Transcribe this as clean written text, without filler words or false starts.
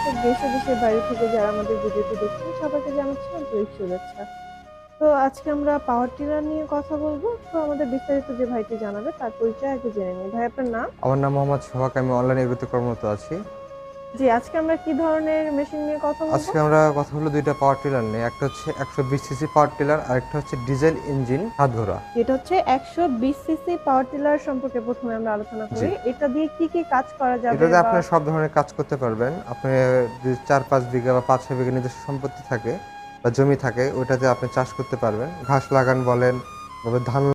দর্শক দেশ ও দেশের বাইরে থেকে যারা আমাদের ভিডিওটি দেখছেন সবাইকে জানাচ্ছি আন্তরিক শুভেচ্ছা। তো আজকে আমরা পাওয়ার টিলার নিয়ে কথা বলবো। তো আমাদের বিস্তারিত যে ভাইটি জানাবে তার পরিচয় আগে জেনে নিই। ভাই আপনার নাম? আমার নাম মোহাম্মদ সোহাগ। আমি অনলাইনে এগ্রিতে কর্মরত আছি। জি, আজকে আমরা কি ধরনের মেশিন নিয়ে কথা বলবো? আজকে আমরা কথা হলো দুইটা পাওয়ার টিলার নিয়ে। একটা হচ্ছে 120 সিসি পাওয়ার টিলার আর একটা হচ্ছে ডিজেল ইঞ্জিন হাত ঘোরা। এটা হচ্ছে 120 সিসি পাওয়ার টিলার সম্পর্কে প্রথমে আমরা আলোচনা জি, করি। এটা দিয়ে কি কি কাজ করা যাবে এটাতে বা আপনি সব ধরনের কাজ করতে পারবেন। আপনি যদি 4-5 বিঘা বা 5-6 বিঘা নিজস্ব সম্পত্তি থাকে বা জমি থাকে, ওইটাতে আপনি চাষ করতে পারবেন। ঘাস লাগান বলেন, তবে ধান